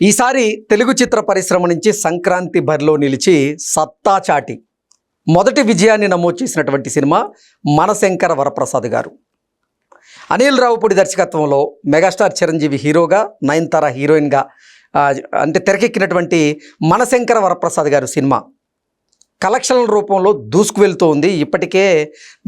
ఈసారి తెలుగు చిత్ర పరిశ్రమ నుంచి సంక్రాంతి బరిలో నిలిచి సత్తా చాటి మొదటి విజయాన్ని నమోదు చేసినటువంటి సినిమా మనశంకర వరప్రసాద్ గారు. అనిల్ రావుపూడి దర్శకత్వంలో మెగాస్టార్ చిరంజీవి హీరోగా, నయనతార హీరోయిన్గా అంటే తెరకెక్కినటువంటి మనశంకర వరప్రసాద్ గారు సినిమా కలెక్షన్ల రూపంలో దూసుకు వెళ్తూ ఉంది. ఇప్పటికే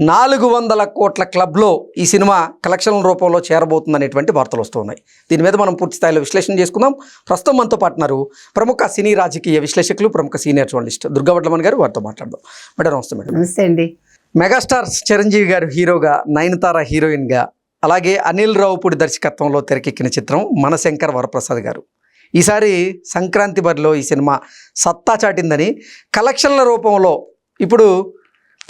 400 కోట్ల క్లబ్లో ఈ సినిమా కలెక్షన్ల రూపంలో చేరబోతుందనేటువంటి వార్తలు వస్తున్నాయి. దీని మీద మనం పూర్తి స్థాయిలో విశ్లేషణ చేసుకుందాం. ప్రస్తుతం మనతో పాటున్నారు ప్రముఖ సినీ రాజకీయ విశ్లేషకులు, ప్రముఖ సీనియర్ జర్నలిస్ట్ దుర్గా వడ్లమన్ గారు. వారితో మాట్లాడదాం. మేడం నమస్తే. మేడం నమస్తే అండి. మెగాస్టార్ చిరంజీవి గారు హీరోగా, నయనతార హీరోయిన్గా, అలాగే అనిల్ రావుపూడి దర్శకత్వంలో తెరకెక్కిన చిత్రం మనశంకర వరప్రసాద్ గారు. ఈసారి సంక్రాంతి బరిలో ఈ సినిమా సత్తా చాటిందని, కలెక్షన్ల రూపంలో ఇప్పుడు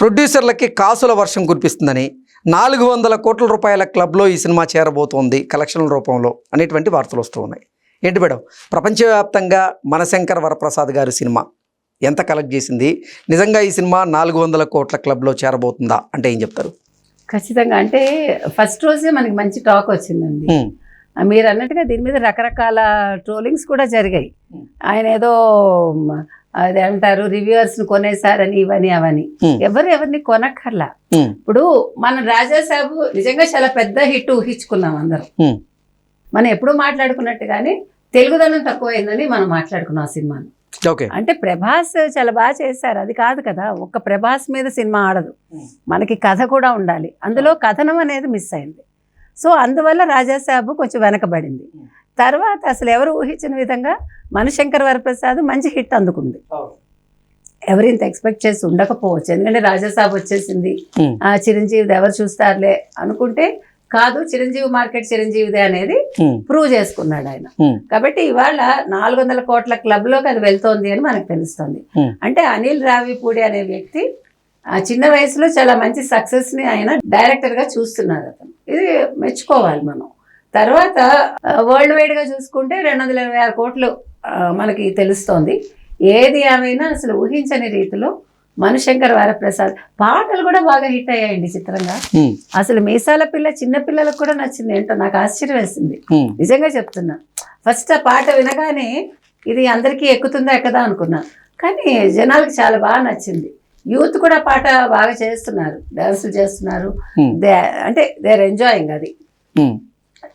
ప్రొడ్యూసర్లకి కాసుల వర్షం కురిపిస్తుందని, 400 కోట్ల రూపాయల క్లబ్లో ఈ సినిమా చేరబోతోంది కలెక్షన్ల రూపంలో అనేటువంటి వార్తలు వస్తూ ఉన్నాయి. ఏంటి మేడం, ప్రపంచవ్యాప్తంగా మనశంకర వరప్రసాద్ గారి సినిమా ఎంత కలెక్ట్ చేసింది? నిజంగా ఈ సినిమా 400 కోట్ల క్లబ్లో చేరబోతుందా అంటే ఏం చెప్తారు? ఖచ్చితంగా. అంటే ఫస్ట్ రోజే మనకి మంచి టాక్ వచ్చిందండి. మీరు అన్నట్టుగా దీని మీద రకరకాల ట్రోలింగ్స్ కూడా జరిగాయి. ఆయన ఏదో అది అంటారు రివ్యూవర్స్ని కొనేసారని, ఇవని అవని. ఎవరిని కొనక్కర్లా. ఇప్పుడు మన రాజాసాబు నిజంగా చాలా పెద్ద హిట్ ఊహించుకున్నాం అందరం. మనం ఎప్పుడు మాట్లాడుకున్నట్టుగానే తెలుగుదనం తక్కువైందని మనం మాట్లాడుకున్నాం ఆ సినిమాను. అంటే ప్రభాస్ చాలా బాగా చేశారు, అది కాదు కదా. ఒక్క ప్రభాస్ మీద సినిమా ఆడదు, మనకి కథ కూడా ఉండాలి. అందులో కథనం అనేది మిస్ అయింది. సో అందువల్ల రాజాసాబు కొంచెం వెనకబడింది. తర్వాత అసలు ఎవరు ఊహించిన విధంగా మనశంకర వరప్రసాద్ మంచి హిట్ అందుకుంది. ఎవరింత ఎక్స్పెక్ట్ చేసి ఉండకపోవచ్చు, ఎందుకంటే రాజాసాబు వచ్చేసింది, చిరంజీవిది ఎవరు చూస్తారులే అనుకుంటే కాదు, చిరంజీవి మార్కెట్ చిరంజీవిదే అనేది ప్రూవ్ చేసుకున్నాడు ఆయన. కాబట్టి ఇవాళ 400 కోట్ల క్లబ్లోకి అది వెళ్తోంది అని మనకు తెలుస్తుంది. అంటే అనిల్ రావిపూడి అనే వ్యక్తి ఆ చిన్న వయసులో చాలా మంచి సక్సెస్ని ఆయన డైరెక్టర్గా చూస్తున్నారు. అతను ఇది మెచ్చుకోవాలి మనం. తర్వాత వరల్డ్ వైడ్గా చూసుకుంటే 226 కోట్లు మనకి తెలుస్తోంది. ఏది ఏమైనా అసలు ఊహించని రీతిలో మనశంకర వరప్రసాద్ పాటలు కూడా బాగా హిట్ అయ్యాయండి చిత్రంగా. అసలు మీసాల పిల్ల చిన్న పిల్లలకు కూడా నచ్చింది. ఏంటో నాకు ఆశ్చర్యం వేసింది, నిజంగా చెప్తున్నా. ఫస్ట్ ఆ పాట వినగానే ఇది అందరికీ ఎక్కుతుందా ఎక్కదా అనుకున్నా, కానీ జనాలకు చాలా బాగా నచ్చింది. యూత్ కూడా పాట బాగా చేస్తున్నారు, డాన్సులు చేస్తున్నారు. అంటే దే ఆర్ ఎంజాయింగ్ అది.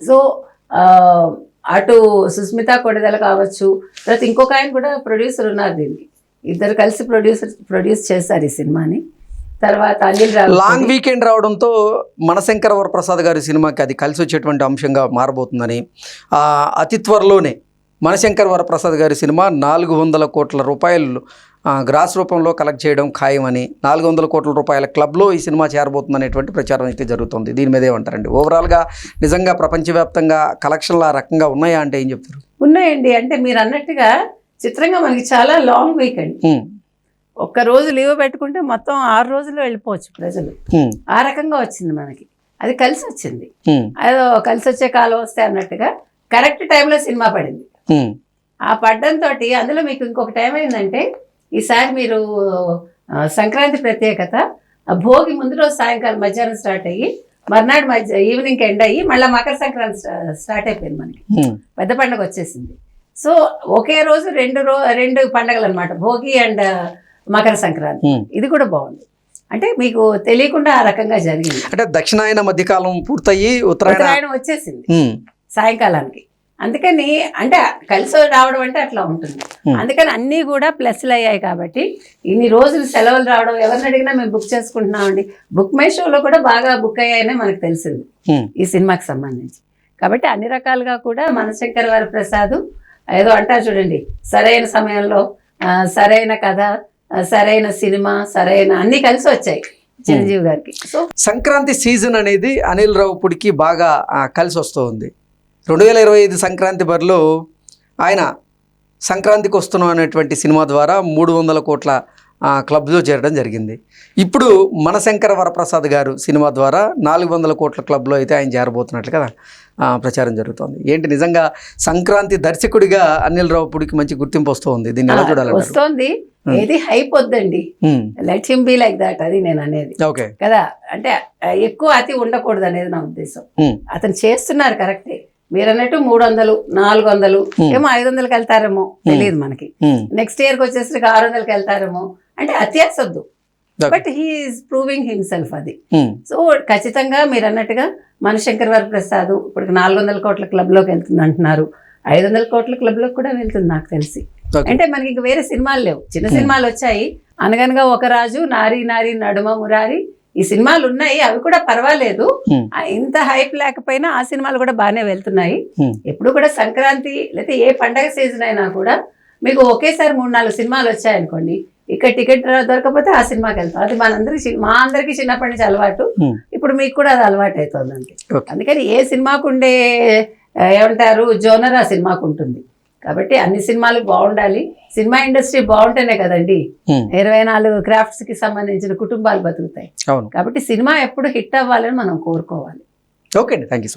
సో అటు సుస్మిత కొడిదల కావచ్చు, తర్వాత ఇంకొక ఆయన కూడా ప్రొడ్యూసర్ ఉన్నారు దీనికి. ఇద్దరు కలిసి ప్రొడ్యూస్ చేశారు ఈ సినిమాని. తర్వాత అనిల్ రావు లాంగ్ వీకెండ్ రావడంతో మనశంకర వరప్రసాద్ గారి సినిమాకి అది కలిసి వచ్చేటువంటి అంశంగా మారబోతుందని, అతి త్వరలోనే మనశంకర వరప్రసాద్ గారి సినిమా 400 కోట్ల రూపాయలు గ్రాస్ రూపంలో కలెక్ట్ చేయడం ఖాయమని, 400 కోట్ల రూపాయల క్లబ్లో ఈ సినిమా చేరబోతుంది అనేటువంటి ప్రచారం అయితే జరుగుతుంది. దీని మీద ఏమంటారండి? ఓవరాల్గా నిజంగా ప్రపంచవ్యాప్తంగా కలెక్షన్లు ఆ రకంగా ఉన్నాయా అంటే ఏం చెప్తారు? ఉన్నాయండి. అంటే మీరు అన్నట్టుగా చిత్రంగా మనకి చాలా లాంగ్ వీకెండ్, ఒక్క రోజు లీవ్ పెట్టుకుంటే మొత్తం 6 రోజుల్లో వెళ్ళిపోవచ్చు ప్రజలు. ఆ రకంగా వచ్చింది మనకి, అది కలిసి వచ్చింది. అదో కలిసి వచ్చే కాలం వస్తే అన్నట్టుగా కరెక్ట్ టైంలో సినిమా పడింది. ఆ పడ్డంతో అందులో మీకు ఇంకొక టైం ఏంటంటే, ఈసారి మీరు సంక్రాంతి ప్రత్యేకత భోగి ముందు రోజు సాయంకాలం మధ్యాహ్నం స్టార్ట్ అయ్యి మర్నాడు ఈవినింగ్ ఎండ్ అయ్యి మళ్ళీ మకర సంక్రాంతి స్టార్ట్ అయిపోయింది. మనకి పెద్ద పండుగ వచ్చేసింది. సో ఒకే రోజు రెండు పండుగలు అనమాట, భోగి అండ్ మకర సంక్రాంతి. ఇది కూడా బాగుంది. అంటే మీకు తెలియకుండా ఆ రకంగా జరిగింది. అంటే దక్షిణాయన మధ్యకాలం పూర్తయి ఉత్తరాయణం వచ్చేసింది సాయంకాలానికి. అందుకని అంటే కలిసి రావడం అంటే అట్లా ఉంటుంది. అందుకని అన్నీ కూడా ప్లస్లు అయ్యాయి. కాబట్టి ఇన్ని రోజులు సెలవులు రావడం, ఎవరిని అడిగినా మేము బుక్ చేసుకుంటున్నామండి. బుక్ మై షోలో కూడా బాగా బుక్ అయ్యాయనే మనకు తెలిసింది ఈ సినిమాకి సంబంధించి. కాబట్టి అన్ని రకాలుగా కూడా మనశంకర వరప్రసాద్ ఏదో అంటారు చూడండి, సరైన సమయంలో సరైన కథ, సరైన సినిమా, సరైన అన్ని కలిసి వచ్చాయి చిరంజీవి గారికి. సో సంక్రాంతి సీజన్ అనేది అనిల్ రావుపూడికి బాగా కలిసి వస్తూ ఉంది. 2025 సంక్రాంతి బరిలో ఆయన సంక్రాంతికి వస్తున్నాం అనేటువంటి సినిమా ద్వారా 300 కోట్ల క్లబ్లో చేరడం జరిగింది. ఇప్పుడు మనశంకర వరప్రసాద్ గారు సినిమా ద్వారా 400 కోట్ల క్లబ్లో అయితే ఆయన చేరబోతున్నట్లు కదా ప్రచారం జరుగుతోంది. ఏంటి నిజంగా సంక్రాంతి దర్శకుడిగా అనిల్ రావుపూడికి మంచి గుర్తింపు వస్తుంది. దీన్ని ఎలా చూడాలి? వస్తుంది, ఏది హైప్ వద్దండి, let him be like that, అది నేను అనేది. ఓకే కదా. అంటే ఎక్కువ అతి ఉండకూడదు అనేది నా ఉద్దేశం. అతను చేస్తున్నారు కరెక్టే, మీరు అన్నట్టు 300, 400 ఏమో 500కి వెళ్తారేమో తెలియదు మనకి. నెక్స్ట్ ఇయర్కి వచ్చేసరికి 600కి వెళ్తారేమో. అంటే అత్యాశ వద్దు, బట్ హీఈస్ ప్రూవింగ్ హిమ్సెల్ఫ్ అది. సో ఖచ్చితంగా మీరు అన్నట్టుగా మనశంకర్ వరప్రసాద్ ఇప్పుడు 400 కోట్ల క్లబ్లోకి వెళ్తుంది అంటున్నారు, 500 కోట్ల క్లబ్లోకి కూడా వెళ్తుంది నాకు తెలిసి. అంటే మనకి ఇంక వేరే సినిమాలు లేవు, చిన్న సినిమాలు వచ్చాయి. అనగనగా ఒక రాజు, నారీ నారీ నడుమ మురారి, ఈ సినిమాలు ఉన్నాయి, అవి కూడా పర్వాలేదు. ఇంత హైప్ లేకపోయినా ఆ సినిమాలు కూడా బాగానే వెళ్తున్నాయి. ఎప్పుడు కూడా సంక్రాంతి లేదా ఏ పండగ సీజన్ అయినా కూడా మీకు ఒకేసారి 3-4 సినిమాలు వచ్చాయనుకోండి, ఇక్కడ టికెట్ దొరకపోతే ఆ సినిమాకి వెళ్తాం. అది మా అందరికి చిన్నప్పటి నుంచి అలవాటు, ఇప్పుడు మీకు కూడా అది అలవాటు అవుతుంది అంతే. అందుకని ఏ సినిమాకు ఉండే ఏమంటారు జోనర్ ఆ సినిమాకు ఉంటుంది. కాబట్టి అన్ని సినిమాలు బాగుండాలి, సినిమా ఇండస్ట్రీ బాగుంటేనే కదండి 24 క్రాఫ్ట్స్ కి సంబంధించిన కుటుంబాలు బతుకుతాయి. కాబట్టి సినిమా ఎప్పుడు హిట్ అవ్వాలని మనం కోరుకోవాలి. ఓకే అండి, థ్యాంక్ యూ.